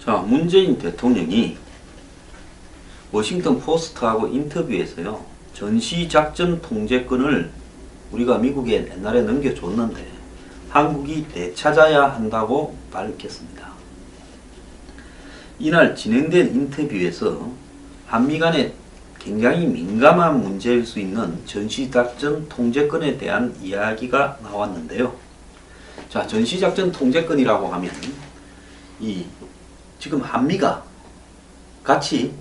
자, 문재인 대통령이 워싱턴 포스트하고 인터뷰에서요, 전시작전 통제권을 우리가 미국에 옛날에 넘겨줬는데 한국이 되찾아야 한다고 밝혔습니다. 이날 진행된 인터뷰에서 한미 간에 굉장히 민감한 문제일 수 있는 전시작전 통제권에 대한 이야기가 나왔는데요. 자, 전시작전 통제권이라고 하면 지금 한미가 같이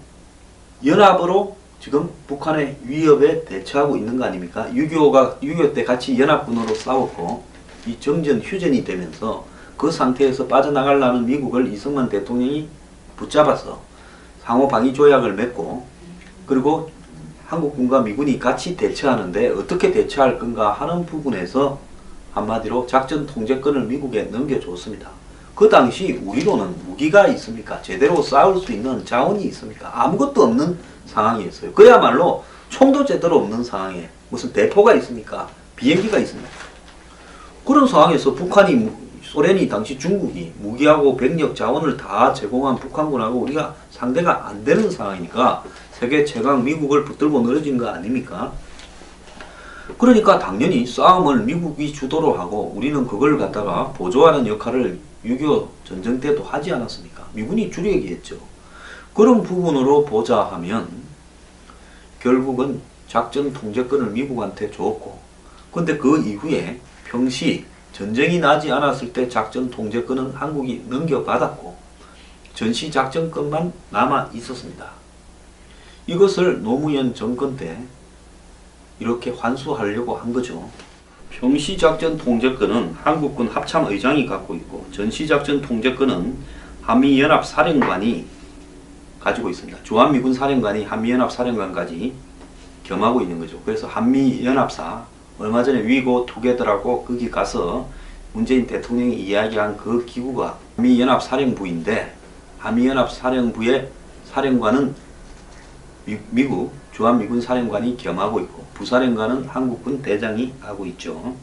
연합으로 지금 북한의 위협에 대처하고 있는 거 아닙니까? 6.25 때 같이 연합군으로 싸웠고 이 정전 휴전이 되면서 그 상태에서 빠져나가려는 미국을 이승만 대통령이 붙잡아서 상호 방위 조약을 맺고, 그리고 한국군과 미군이 같이 대처하는데 어떻게 대처할 건가 하는 부분에서 한마디로 작전 통제권을 미국에 넘겨줬습니다. 그 당시 우리로는 무기가 있습니까? 제대로 싸울 수 있는 자원이 있습니까? 아무것도 없는 상황이었어요. 그야말로 총도 제대로 없는 상황에 무슨 대포가 있습니까? 비행기가 있습니까? 그런 상황에서 소련이 당시 중국이 무기하고 병력 자원을 다 제공한 북한군하고 우리가 상대가 안 되는 상황이니까 세계 최강 미국을 붙들고 늘어진 거 아닙니까? 그러니까 당연히 싸움을 미국이 주도로 하고 우리는 그걸 갖다가 보조하는 역할을 6.25 전쟁 때도 하지 않았습니까? 미군이 주력이었죠. 그런 부분으로 보자 하면 결국은 작전 통제권을 미국한테 줬고, 근데 그 이후에 평시 전쟁이 나지 않았을 때 작전 통제권은 한국이 넘겨받았고 전시 작전권만 남아 있었습니다. 이것을 노무현 정권 때 이렇게 환수하려고 한 거죠. 평시작전 통제권은 한국군 합참의장이 갖고 있고 전시작전 통제권은 한미연합사령관이 가지고 있습니다. 주한미군 사령관이 한미연합사령관까지 겸하고 있는 거죠. 그래서 한미연합사, 얼마 전에 위고 투게더라고 거기 가서 문재인 대통령이 이야기한 그 기구가 한미연합사령부인데, 한미연합사령부의 사령관은 미국 주한미군 사령관이 겸하고 있고 부사령관은 한국군 대장이 하고 있죠.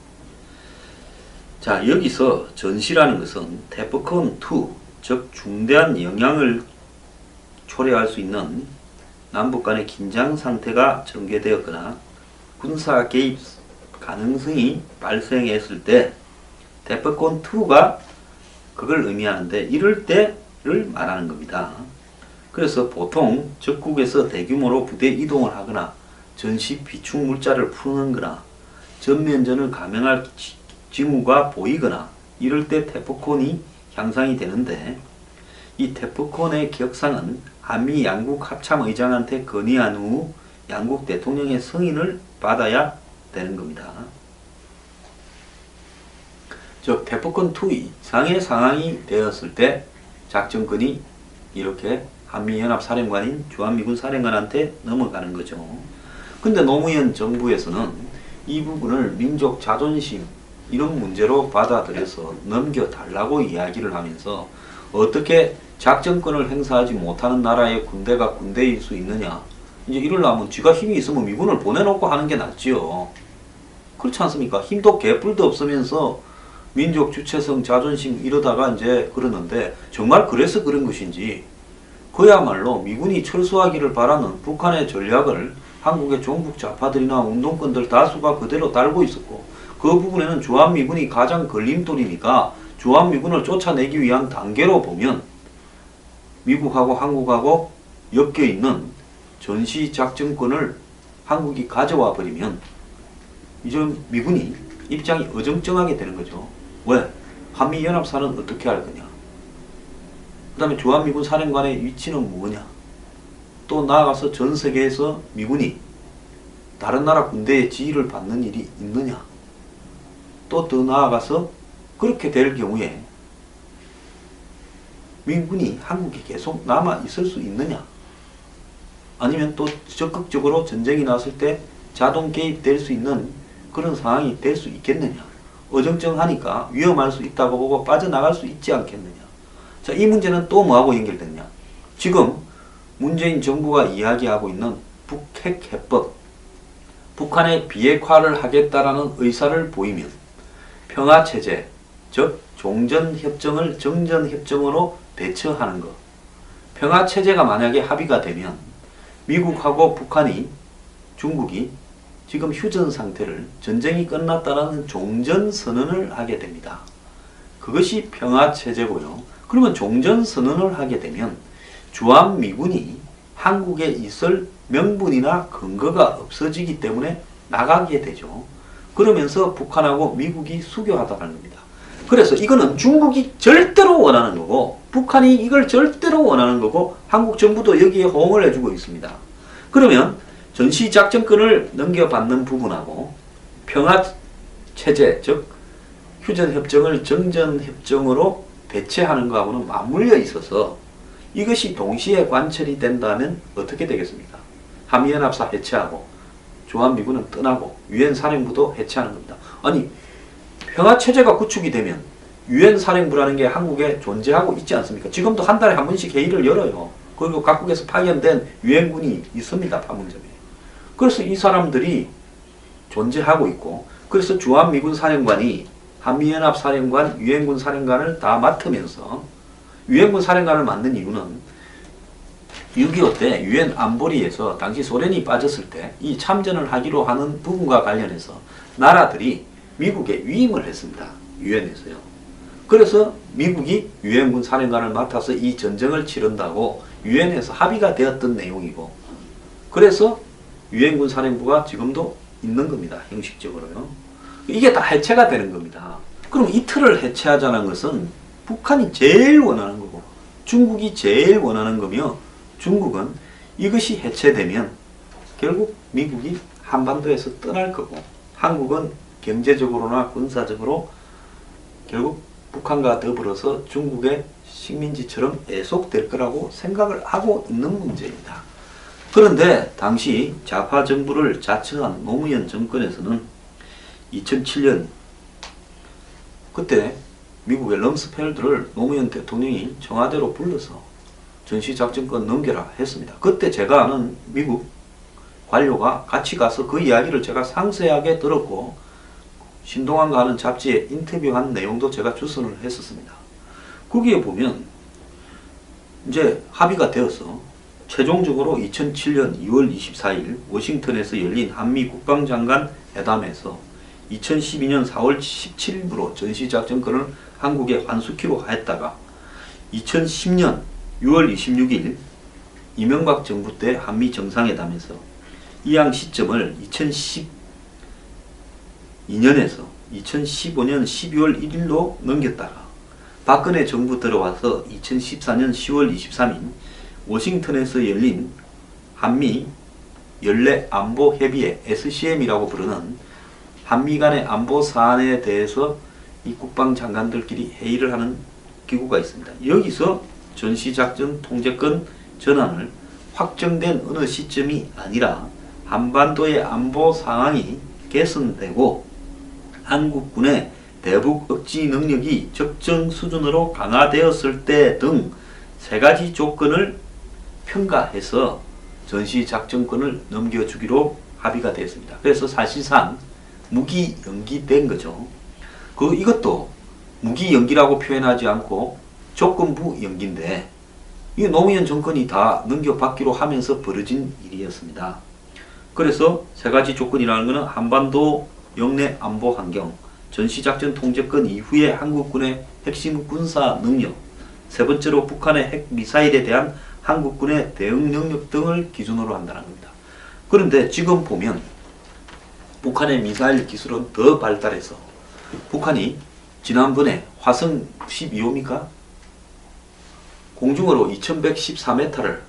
자, 여기서 전시라는 것은 태프콘2, 즉 중대한 영향을 초래할 수 있는 남북 간의 긴장 상태가 전개되었거나 군사 개입 가능성이 발생했을 때 태프콘2가 그걸 의미하는데, 이럴 때를 말하는 겁니다. 그래서 보통 적국에서 대규모로 부대 이동을 하거나 전시 비축 물자를 푸는 거나 전면전을 감행할 징후가 보이거나 이럴 때 태프콘이 향상이 되는데, 이 태프콘의 격상은 한미 양국 합참의장한테 건의한 후 양국 대통령의 승인을 받아야 되는 겁니다. 즉 태프콘2 이상의 상황이 되었을 때 작전권이 이렇게 한미연합사령관인 주한미군 사령관한테 넘어가는 거죠. 근데 노무현 정부에서는 이 부분을 민족 자존심 이런 문제로 받아들여서 넘겨달라고 이야기를 하면서 어떻게 작전권을 행사하지 못하는 나라의 군대가 군대일 수 있느냐, 이제 이러려면 쥐가 힘이 있으면 미군을 보내놓고 하는 게 낫지요. 그렇지 않습니까? 힘도 개뿔도 없으면서 민족 주체성 자존심 이러다가 이제 그러는데 정말 그래서 그런 것인지, 그야말로 미군이 철수하기를 바라는 북한의 전략을 한국의 종북 좌파들이나 운동권들 다수가 그대로 달고 있었고, 그 부분에는 주한미군이 가장 걸림돌이니까 주한미군을 쫓아내기 위한 단계로 보면 미국하고 한국하고 엮여있는 전시작전권을 한국이 가져와 버리면 이제 미군이 입장이 어정쩡하게 되는 거죠. 왜? 한미연합사는 어떻게 할 거냐, 그 다음에 주한미군 사령관의 위치는 뭐냐, 또 나아가서 전 세계에서 미군이 다른 나라 군대의 지휘를 받는 일이 있느냐, 또 더 나아가서 그렇게 될 경우에 미군이 한국에 계속 남아 있을 수 있느냐, 아니면 또 적극적으로 전쟁이 났을 때 자동 개입될 수 있는 그런 상황이 될 수 있겠느냐, 어정쩡하니까 위험할 수 있다고 보고 빠져나갈 수 있지 않겠느냐. 자, 이 문제는 또 뭐하고 연결됐냐, 지금 문재인 정부가 이야기하고 있는 북핵 해법, 북한의 비핵화를 하겠다라는 의사를 보이면 평화체제, 즉 종전협정을 정전협정으로 대처하는 것, 평화체제가 만약에 합의가 되면 미국하고 북한이, 중국이 지금 휴전 상태를 전쟁이 끝났다는 종전선언을 하게 됩니다. 그것이 평화체제고요. 그러면 종전선언을 하게 되면 주한미군이 한국에 있을 명분이나 근거가 없어지기 때문에 나가게 되죠. 그러면서 북한하고 미국이 수교하다는 겁니다. 그래서 이거는 중국이 절대로 원하는 거고 북한이 이걸 절대로 원하는 거고 한국 정부도 여기에 호응을 해주고 있습니다. 그러면 전시작전권을 넘겨받는 부분하고 평화체제, 즉 휴전협정을 정전협정으로 대체하는 것하고는 맞물려 있어서 이것이 동시에 관철이 된다면 어떻게 되겠습니까? 한미연합사 해체하고 주한미군은 떠나고 유엔 사령부도 해체하는 겁니다. 아니 평화체제가 구축이 되면 유엔 사령부라는 게 한국에 존재하고 있지 않습니까? 지금도 한 달에 한 번씩 회의를 열어요. 그리고 각국에서 파견된 유엔군이 있습니다. 판문점에. 그래서 이 사람들이 존재하고 있고 그래서 주한미군 사령관이 한미연합 사령관, 유엔군 사령관을 다 맡으면서 유엔군 사령관을 맡는 이유는 6.25 때 유엔 안보리에서 당시 소련이 빠졌을 때 이 참전을 하기로 하는 부분과 관련해서 나라들이 미국에 위임을 했습니다. 유엔에서요. 그래서 미국이 유엔군 사령관을 맡아서 이 전쟁을 치른다고 유엔에서 합의가 되었던 내용이고 그래서 유엔군 사령부가 지금도 있는 겁니다. 형식적으로요. 이게 다 해체가 되는 겁니다. 그럼 이 틀을 해체하자는 것은 북한이 제일 원하는 거고 중국이 제일 원하는 거며 중국은 이것이 해체되면 결국 미국이 한반도에서 떠날 거고 한국은 경제적으로나 군사적으로 결국 북한과 더불어서 중국의 식민지처럼 애속될 거라고 생각을 하고 있는 문제입니다. 그런데 당시 좌파 정부를 자처한 노무현 정권에서는 2007년 그때 미국의 럼스펠드를 노무현 대통령이 청와대로 불러서 전시작전권 넘겨라 했습니다. 그때 제가 아는 미국 관료가 같이 가서 그 이야기를 제가 상세하게 들었고 신동환과 하는 잡지에 인터뷰한 내용도 제가 주선을 했었습니다. 거기에 보면 이제 합의가 되어서 최종적으로 2007년 2월 24일 워싱턴에서 열린 한미 국방장관 회담에서 2012년 4월 17일부로 전시작전권을 한국에 환수키로 했다가 2010년 6월 26일 이명박 정부 때 한미 정상회담에서 이양 시점을 2012년에서 2015년 12월 1일로 넘겼다가 박근혜 정부 들어와서 2014년 10월 23일 워싱턴에서 열린 한미 연례안보협의회 SCM이라고 부르는 한미 간의 안보 사안에 대해서 이 국방장관들끼리 회의를 하는 기구가 있습니다. 여기서 전시작전 통제권 전환을 확정된 어느 시점이 아니라 한반도의 안보 상황이 개선되고 한국군의 대북 억지 능력이 적정 수준으로 강화되었을 때 등 세 가지 조건을 평가해서 전시작전권을 넘겨주기로 합의가 되었습니다. 그래서 사실상 무기 연기된 거죠. 이것도 무기 연기라고 표현하지 않고 조건부 연기인데 이 노무현 정권이 다 넘겨받기로 하면서 벌어진 일이었습니다. 그래서 세 가지 조건이라는 것은 한반도 영내 안보 환경, 전시작전 통제권 이후의 한국군의 핵심 군사 능력, 세 번째로 북한의 핵미사일에 대한 한국군의 대응 능력 등을 기준으로 한다는 겁니다. 그런데 지금 보면 북한의 미사일 기술은 더 발달해서 북한이 지난번에 화성 12호입니까? 공중으로 2114m를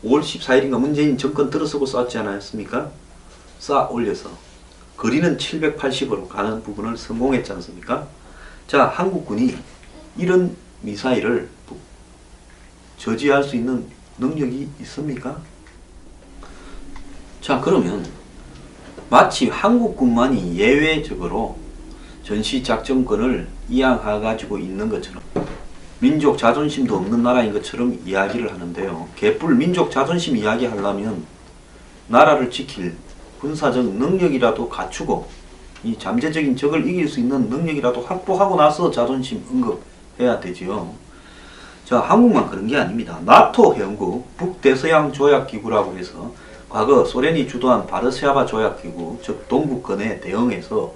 5월 14일인가 문재인 정권 들어서고 쐈지 않았습니까? 쏴 올려서 거리는 780으로 가는 부분을 성공했지 않습니까? 자, 한국군이 이런 미사일을 저지할 수 있는 능력이 있습니까? 자, 그러면 마치 한국군만이 예외적으로 전시작전권을 이양해가지고 있는 것처럼 민족 자존심도 없는 나라인 것처럼 이야기를 하는데요. 개뿔 민족 자존심 이야기하려면 나라를 지킬 군사적 능력이라도 갖추고 이 잠재적인 적을 이길 수 있는 능력이라도 확보하고 나서 자존심 언급해야 되지요. 자, 한국만 그런 게 아닙니다. 나토 회원국 북대서양 조약기구라고 해서 과거 소련이 주도한 바르샤바 조약기구, 즉 동구권에 대응해서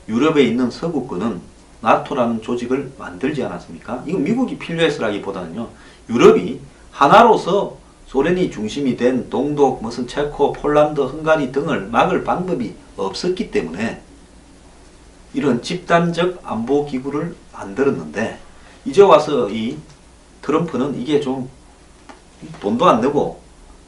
유럽에 있는 서구권은 나토라는 조직을 만들지 않았습니까? 이건 미국이 필요해서라기보다는요, 유럽이 하나로서 소련이 중심이 된 동독, 무슨 체코, 폴란드, 헝가리 등을 막을 방법이 없었기 때문에 이런 집단적 안보기구를 만들었는데, 이제 와서 이 트럼프는 이게 좀 돈도 안 내고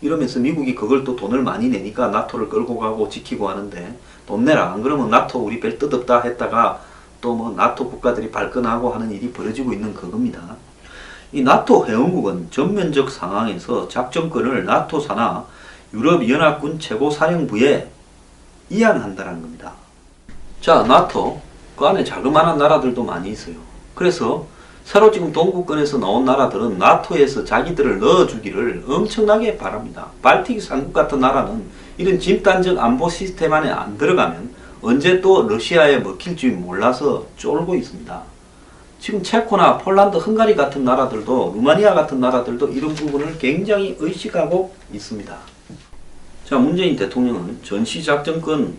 이러면서 미국이 그걸 또 돈을 많이 내니까 나토를 끌고 가고 지키고 하는데, 돈 내라 안 그러면 나토 우리 별 뜻 없다 했다가 또 뭐 나토 국가들이 발끈하고 하는 일이 벌어지고 있는 그겁니다. 이 나토 회원국은 전면적 상황에서 작전권을 나토 산하 유럽연합군 최고사령부에 이양한다는 겁니다. 자, 나토 그 안에 자그마한 나라들도 많이 있어요. 그래서 새로 지금 동구권에서 나온 나라들은 나토에서 자기들을 넣어주기를 엄청나게 바랍니다. 발틱 3국 같은 나라는 이런 집단적 안보 시스템 안에 안 들어가면 언제 또 러시아에 먹힐지 몰라서 쫄고 있습니다. 지금 체코나 폴란드, 헝가리 같은 나라들도, 루마니아 같은 나라들도 이런 부분을 굉장히 의식하고 있습니다. 자, 문재인 대통령은 전시작전권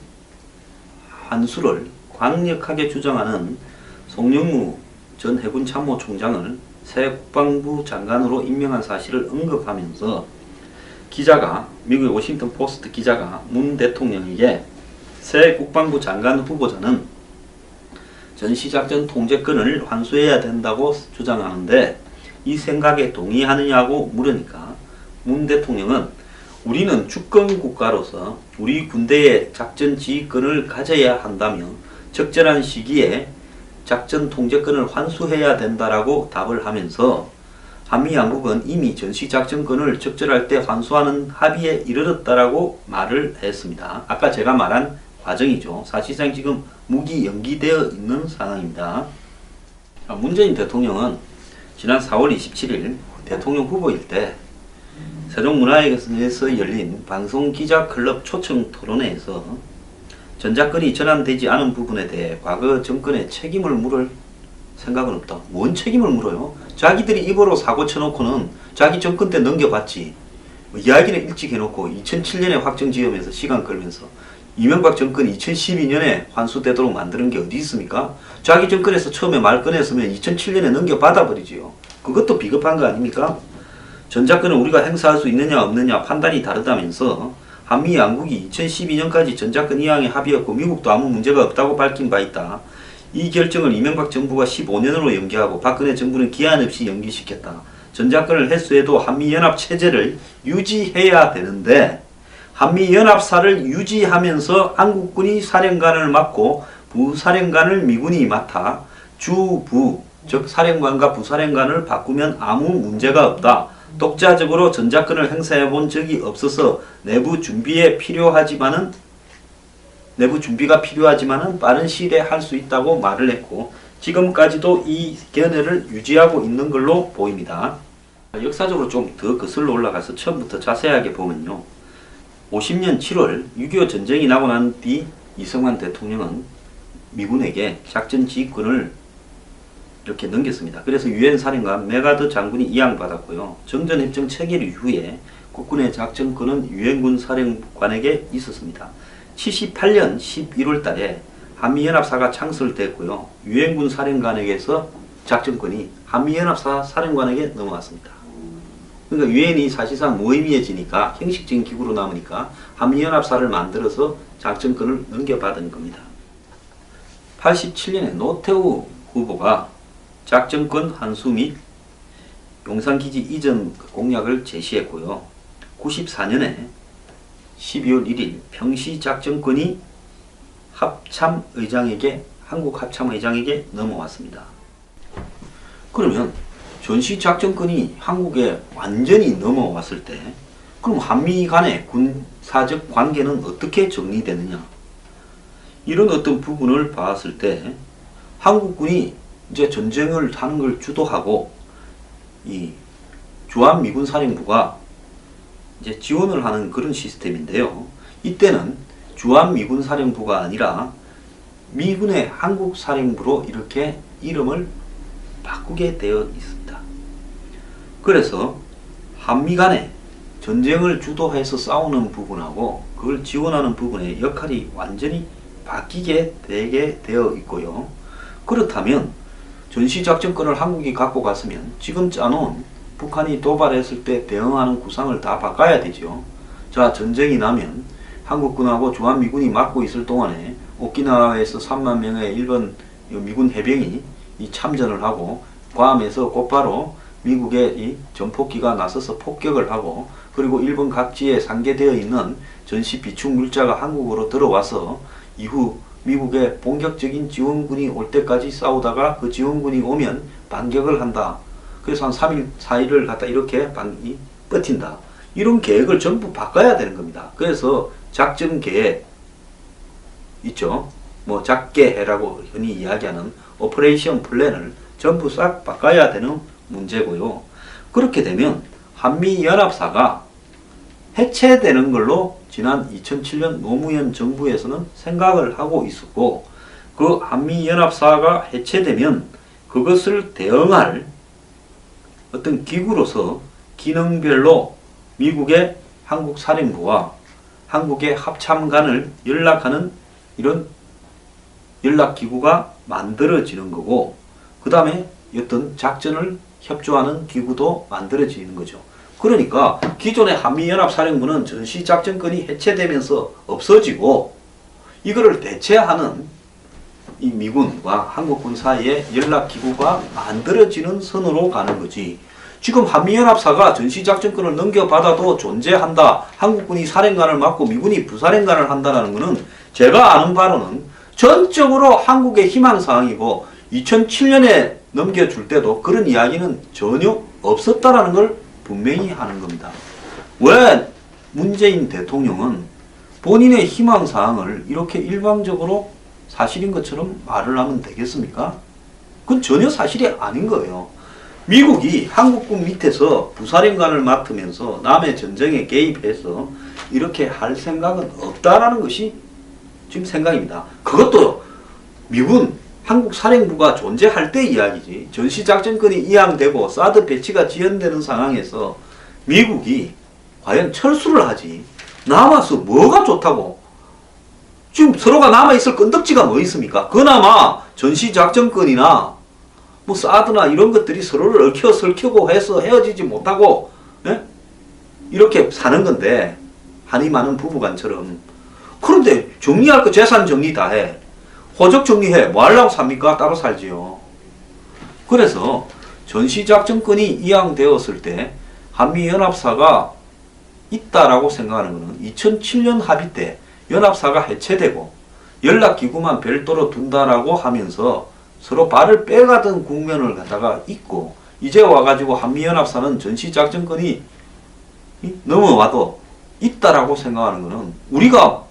환수를 강력하게 주장하는 송영무 전 해군 참모총장을 새 국방부 장관으로 임명한 사실을 언급하면서 미국의 워싱턴 포스트 기자가 문 대통령에게 새 국방부 장관 후보자는 전시작전 통제권을 환수해야 된다고 주장하는데 이 생각에 동의하느냐고 물으니까 문 대통령은 우리는 주권 국가로서 우리 군대의 작전 지휘권을 가져야 한다며 적절한 시기에 작전 통제권을 환수해야 된다라고 답을 하면서 한미 양국은 이미 전시작전권을 적절할 때 환수하는 합의에 이르렀다라고 말을 했습니다. 아까 제가 말한 과정이죠. 사실상 지금 무기 연기되어 있는 상황입니다. 문재인 대통령은 지난 4월 27일 대통령 후보일 때 세종문화회관에서 열린 방송기자클럽 초청 토론회에서 전작권이 전환되지 않은 부분에 대해 과거 정권에 책임을 물을 생각은 없다. 뭔 책임을 물어요? 자기들이 입으로 사고 쳐놓고는 자기 정권 때 넘겨봤지. 이야기는 일찍 해놓고 2007년에 확정지으면서 시간 끌면서 이명박 정권이 2012년에 환수되도록 만드는 게 어디 있습니까? 자기 정권에서 처음에 말 꺼냈으면 2007년에 넘겨받아 버리지요. 그것도 비겁한 거 아닙니까? 전작권을 우리가 행사할 수 있느냐 없느냐 판단이 다르다면서 한미 양국이 2012년까지 전작권 이양에 합의했고 미국도 아무 문제가 없다고 밝힌 바 있다. 이 결정을 이명박 정부가 15년으로 연기하고 박근혜 정부는 기한 없이 연기시켰다. 전작권을 회수해도 한미연합 체제를 유지해야 되는데 한미연합사를 유지하면서 한국군이 사령관을 맡고 부사령관을 미군이 맡아 주부, 즉 사령관과 부사령관을 바꾸면 아무 문제가 없다. 독자적으로 전작권을 행사해 본 적이 없어서 내부 준비가 필요하지만은 빠른 시일에 할 수 있다고 말을 했고 지금까지도 이 견해를 유지하고 있는 걸로 보입니다. 역사적으로 좀 더 거슬러 올라가서 처음부터 자세하게 보면요. 50년 7월 6.25 전쟁이 나고 난 뒤 이승만 대통령은 미군에게 작전 지휘권을 이렇게 넘겼습니다. 그래서 유엔 사령관 메가더 장군이 이양받았고요. 정전협정 체결 이후에 국군의 작전권은 유엔군 사령관에게 있었습니다. 78년 11월 달에 한미연합사가 창설됐고요. 유엔군 사령관에게서 작전권이 한미연합사 사령관에게 넘어왔습니다. 그러니까 유엔이 사실상 무의미해지니까 형식적인 기구로 남으니까 한미연합사를 만들어서 작전권을 넘겨받은 겁니다. 87년에 노태우 후보가 작전권 환수 및 용산기지 이전 공약을 제시했고요. 94년에 12월 1일 평시 작전권이 한국 합참의장에게 넘어왔습니다. 그러면 전시작전권이 한국에 완전히 넘어왔을 때 그럼 한미 간의 군사적 관계는 어떻게 정리되느냐? 이런 어떤 부분을 봤을 때 한국군이 이제 전쟁을 하는 걸 주도하고 이 주한미군 사령부가 이제 지원을 하는 그런 시스템인데요. 이때는 주한미군 사령부가 아니라 미군의 한국사령부로 이렇게 이름을 바꾸게 되어 있습니다. 그래서 한미 간에 전쟁을 주도해서 싸우는 부분하고 그걸 지원하는 부분의 역할이 완전히 바뀌게 되게 되어 있고요. 그렇다면 전시작전권을 한국이 갖고 갔으면 지금 짜놓은 북한이 도발했을 때 대응하는 구상을 다 바꿔야 되죠. 자, 전쟁이 나면 한국군하고 주한미군이 막고 있을 동안에 오키나와에서 3만 명의 일본 미군 해병이 참전을 하고 괌에서 곧바로 미국의 이 전폭기가 나서서 폭격을 하고 그리고 일본 각지에 상계되어 있는 전시 비축 물자가 한국으로 들어와서 이후 미국의 본격적인 지원군이 올 때까지 싸우다가 그 지원군이 오면 반격을 한다. 그래서 한 3일, 4일을 갖다 이렇게 버틴다. 이런 계획을 전부 바꿔야 되는 겁니다. 그래서 작전 계획 있죠. 뭐 작계해라고 흔히 이야기하는 오퍼레이션 플랜을 전부 싹 바꿔야 되는 문제고요. 그렇게 되면 한미연합사가 해체되는 걸로 지난 2007년 노무현 정부에서는 생각을 하고 있었고 그 한미연합사가 해체되면 그것을 대응할 어떤 기구로서 기능별로 미국의 한국사령부와 한국의 합참관을 연락하는 이런 연락기구가 만들어지는 거고 그 다음에 어떤 작전을 협조하는 기구도 만들어지는 거죠. 그러니까 기존의 한미연합사령부는 전시작전권이 해체되면서 없어지고 이거를 대체하는 이 미군과 한국군 사이에 연락기구가 만들어지는 선으로 가는 거지. 지금 한미연합사가 전시작전권을 넘겨받아도 존재한다. 한국군이 사령관을 맡고 미군이 부사령관을 한다는 것은 제가 아는 바로는 전적으로 한국의 희망사항이고 2007년에 넘겨줄 때도 그런 이야기는 전혀 없었다라는 걸 분명히 하는 겁니다. 왜 문재인 대통령은 본인의 희망사항을 이렇게 일방적으로 사실인 것처럼 말을 하면 되겠습니까? 그건 전혀 사실이 아닌 거예요. 미국이 한국군 밑에서 부사령관을 맡으면서 남의 전쟁에 개입해서 이렇게 할 생각은 없다라는 것이 지금 생각입니다. 그것도 미군 한국 사령부가 존재할 때 이야기지. 전시작전권이 이양되고 사드 배치가 지연되는 상황에서 미국이 과연 철수를 하지. 남아서 뭐가 좋다고. 지금 서로가 남아있을 건덕지가 뭐 있습니까? 그나마 전시작전권이나 뭐 사드나 이런 것들이 서로를 얽혀 설키고 해서 헤어지지 못하고 예? 이렇게 사는 건데 한이 많은 부부간처럼. 그런데 정리할 거 재산 정리 다 해. 호적 정리해. 뭐 하려고 삽니까? 따로 살지요. 그래서 전시작전권이 이양되었을 때 한미연합사가 있다라고 생각하는 것은 2007년 합의 때 연합사가 해체되고 연락기구만 별도로 둔다라고 하면서 서로 발을 빼가던 국면을 갖다가 있고 이제 와가지고 한미연합사는 전시작전권이 넘어와도 있다라고 생각하는 것은 우리가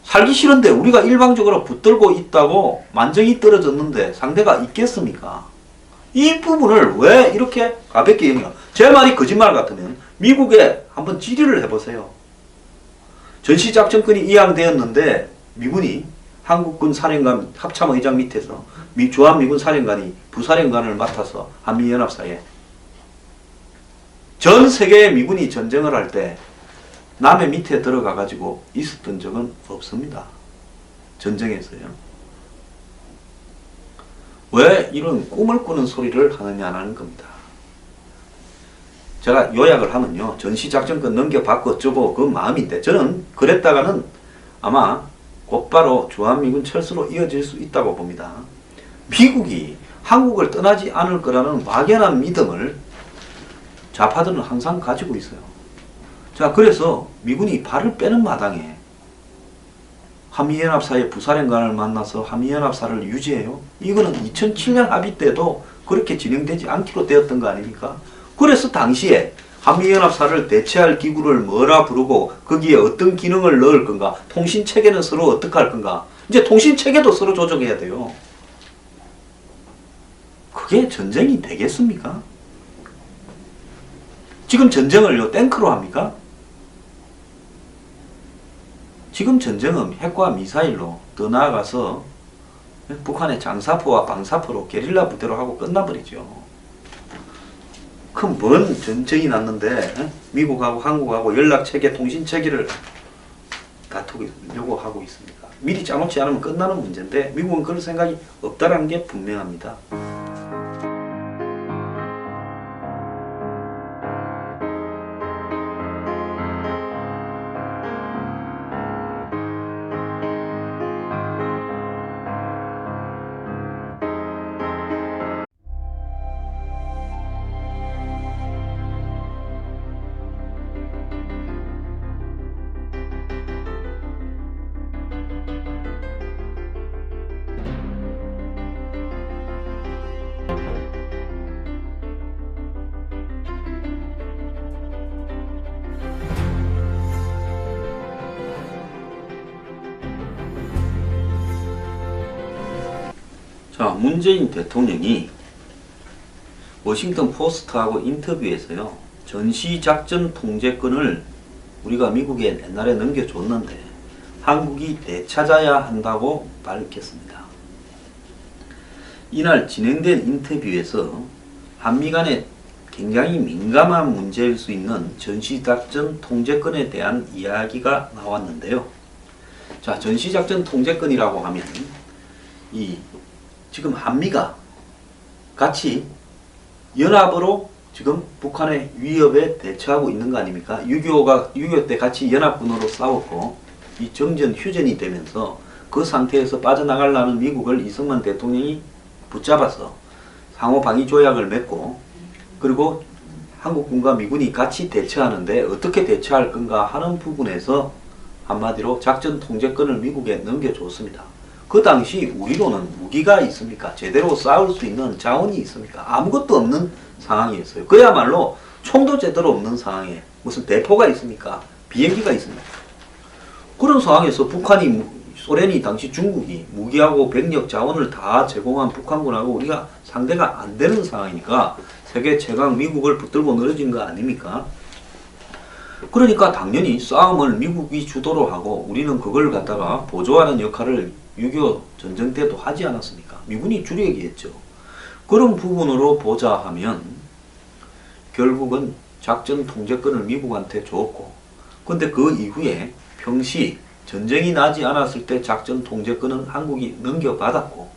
살기 싫은데 우리가 일방적으로 붙들고 있다고 만정이 떨어졌는데 상대가 있겠습니까? 이 부분을 왜 이렇게 가볍게 여겨? 제 말이 거짓말 같으면 미국에 한번 질의를 해보세요. 전시작전권이 이양되었는데 미군이 한국군 사령관 합참의장 밑에서 주한미군 사령관이 부사령관을 맡아서 한미연합사에 전 세계의 미군이 전쟁을 할 때 남의 밑에 들어가 가지고 있었던 적은 없습니다. 전쟁에서요. 왜 이런 꿈을 꾸는 소리를 하느냐는 겁니다. 제가 요약을 하면요. 전시작전권 넘겨받고 어쩌고 그 마음인데 저는 그랬다가는 아마 곧바로 주한미군 철수로 이어질 수 있다고 봅니다. 미국이 한국을 떠나지 않을 거라는 막연한 믿음을 좌파들은 항상 가지고 있어요. 자, 그래서 미군이 발을 빼는 마당에 한미연합사의 부사령관을 만나서 한미연합사를 유지해요. 이거는 2007년 합의 때도 그렇게 진행되지 않기로 되었던 거 아닙니까? 그래서 당시에 한미연합사를 대체할 기구를 뭐라 부르고 거기에 어떤 기능을 넣을 건가, 통신체계는 서로 어떻게 할 건가. 이제 통신체계도 서로 조정해야 돼요. 그게 전쟁이 되겠습니까? 지금 전쟁을요 탱크로 합니까? 지금 전쟁은 핵과 미사일로 더 나아가서 북한의 장사포와 방사포로 게릴라 부대로 하고 끝나버리죠. 큰 먼 전쟁이 났는데 미국하고 한국하고 연락체계, 통신체계를 다투려고 하고 있습니다. 미리 짜놓지 않으면 끝나는 문제인데 미국은 그럴 생각이 없다는 게 분명합니다. 자, 문재인 대통령이 워싱턴 포스트하고 인터뷰에서요, 전시작전 통제권을 우리가 미국에 옛날에 넘겨줬는데 한국이 되찾아야 한다고 밝혔습니다. 이날 진행된 인터뷰에서 한미 간에 굉장히 민감한 문제일 수 있는 전시작전 통제권에 대한 이야기가 나왔는데요. 자, 전시작전 통제권이라고 하면 지금 한미가 같이 연합으로 지금 북한의 위협에 대처하고 있는 거 아닙니까? 6.25 때 같이 연합군으로 싸웠고 이 정전 휴전이 되면서 그 상태에서 빠져나가려는 미국을 이승만 대통령이 붙잡아서 상호 방위 조약을 맺고, 그리고 한국군과 미군이 같이 대처하는데 어떻게 대처할 건가 하는 부분에서 한마디로 작전 통제권을 미국에 넘겨줬습니다. 그 당시 우리로는 무기가 있습니까? 제대로 싸울 수 있는 자원이 있습니까? 아무것도 없는 상황이었어요. 그야말로 총도 제대로 없는 상황에 무슨 대포가 있습니까? 비행기가 있습니까? 그런 상황에서 소련이 당시 중국이 무기하고 병력 자원을 다 제공한 북한군하고 우리가 상대가 안 되는 상황이니까 세계 최강 미국을 붙들고 늘어진 거 아닙니까? 그러니까 당연히 싸움을 미국이 주도로 하고 우리는 그걸 갖다가 보조하는 역할을 6.25 전쟁 때도 하지 않았습니까? 미군이 주력이었죠. 그런 부분으로 보자 하면 결국은 작전 통제권을 미국한테 줬고, 근데 그 이후에 평시 전쟁이 나지 않았을 때 작전 통제권은 한국이 넘겨받았고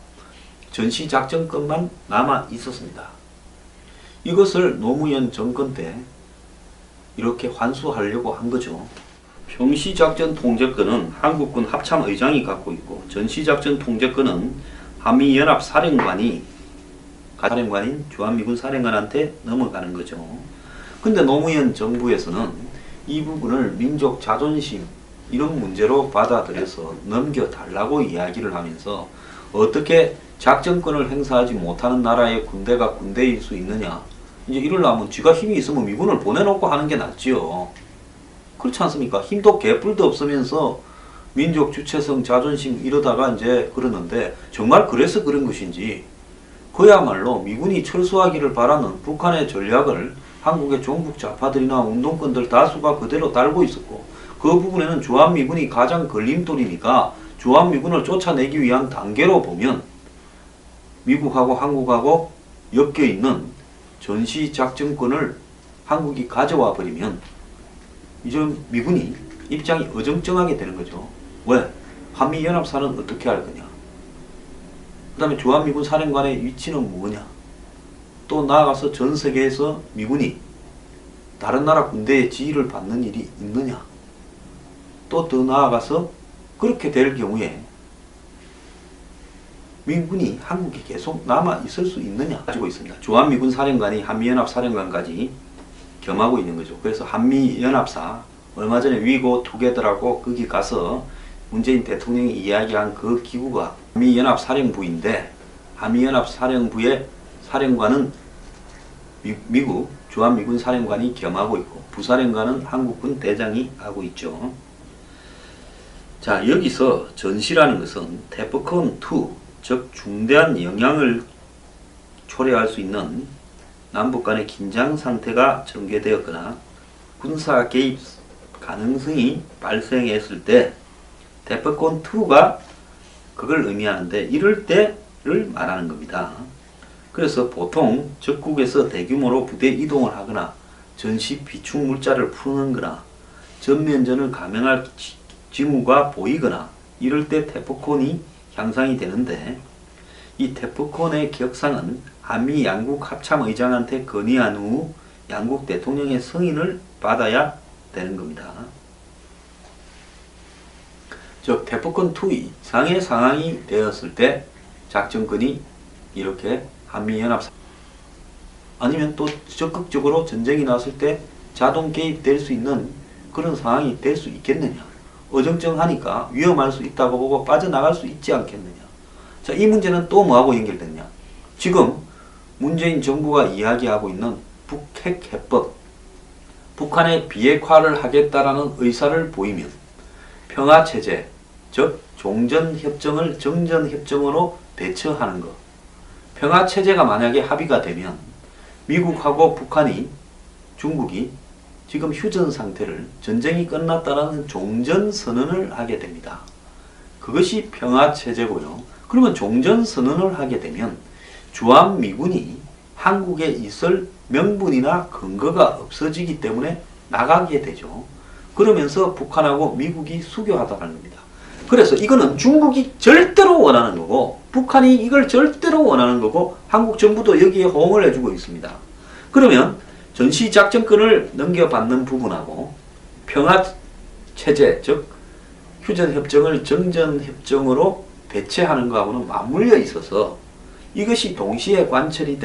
전시 작전권만 남아 있었습니다. 이것을 노무현 정권 때 이렇게 환수하려고 한 거죠. 평시작전 통제권은 한국군 합참의장이 갖고 있고 전시작전 통제권은 한미연합사령관이 사령관인 주한미군 사령관한테 넘어가는 거죠. 근데 노무현 정부에서는 이 부분을 민족 자존심 이런 문제로 받아들여서 넘겨달라고 이야기를 하면서 어떻게 작전권을 행사하지 못하는 나라의 군대가 군대일 수 있느냐, 이제 이러려면 쥐가 힘이 있으면 미군을 보내놓고 하는 게 낫지요. 그렇지 않습니까? 힘도 개뿔도 없으면서 민족 주체성 자존심 이러다가 이제 그러는데 정말 그래서 그런 것인지 그야말로 미군이 철수하기를 바라는 북한의 전략을 한국의 종북 좌파들이나 운동권들 다수가 그대로 달고 있었고, 그 부분에는 주한미군이 가장 걸림돌이니까 주한미군을 쫓아내기 위한 단계로 보면 미국하고 한국하고 엮여있는 전시작전권을 한국이 가져와 버리면 이제 미군이 입장이 어정쩡하게 되는 거죠. 왜? 한미연합사는 어떻게 할 거냐? 그 다음에 주한미군 사령관의 위치는 뭐냐? 또 나아가서 전 세계에서 미군이 다른 나라 군대의 지휘를 받는 일이 있느냐? 또 더 나아가서 그렇게 될 경우에 미군이 한국에 계속 남아 있을 수 있느냐 가지고 있습니다. 주한미군 사령관이 한미연합 사령관까지 겸하고 있는 거죠. 그래서 한미연합사 얼마 전에 위고 투게더라고 거기 가서 문재인 대통령이 이야기한 그 기구가 한미연합 사령부인데, 한미연합 사령부의 사령관은 미국 주한미군 사령관이 겸하고 있고 부사령관은 한국군 대장이 하고 있죠. 자, 여기서 전시라는 것은 태프콘2, 즉 중대한 영향을 초래할 수 있는 남북 간의 긴장 상태가 전개되었거나 군사 개입 가능성이 발생했을 때 데프콘2가 그걸 의미하는데, 이럴 때를 말하는 겁니다. 그래서 보통 적국에서 대규모로 부대 이동을 하거나 전시 비축 물자를 푸는 거나 전면전을 감행할 징후가 보이거나 이럴 때 테프콘이 향상이 되는데, 이 테프콘의 격상은 한미 양국 합참의장한테 건의한 후 양국 대통령의 승인을 받아야 되는 겁니다. 즉 테프콘 2 이상의 상황이 되었을 때 작전권이 이렇게 한미연합 아니면 또 적극적으로 전쟁이 났을 때 자동 개입될 수 있는 그런 상황이 될 수 있겠느냐. 어정쩡하니까 위험할 수 있다고 보고 빠져나갈 수 있지 않겠느냐. 자, 이 문제는 또 뭐하고 연결됐냐. 지금 문재인 정부가 이야기하고 있는 북핵 해법, 북한의 비핵화를 하겠다라는 의사를 보이면 평화체제, 즉 종전협정을 정전협정으로 대처하는 것. 평화체제가 만약에 합의가 되면 미국하고 북한이, 중국이 지금 휴전 상태를 전쟁이 끝났다라는 종전선언을 하게 됩니다. 그것이 평화체제고요. 그러면 종전선언을 하게 되면 주한미군이 한국에 있을 명분이나 근거가 없어지기 때문에 나가게 되죠. 그러면서 북한하고 미국이 수교하다는 겁니다. 그래서 이거는 중국이 절대로 원하는 거고 북한이 이걸 절대로 원하는 거고 한국 정부도 여기에 호응을 해주고 있습니다. 그러면 전시작전권을 넘겨받는 부분하고 평화체제, 즉 휴전협정을 정전협정으로 대체하는 것하고는 맞물려 있어서 이것이 동시에 관철이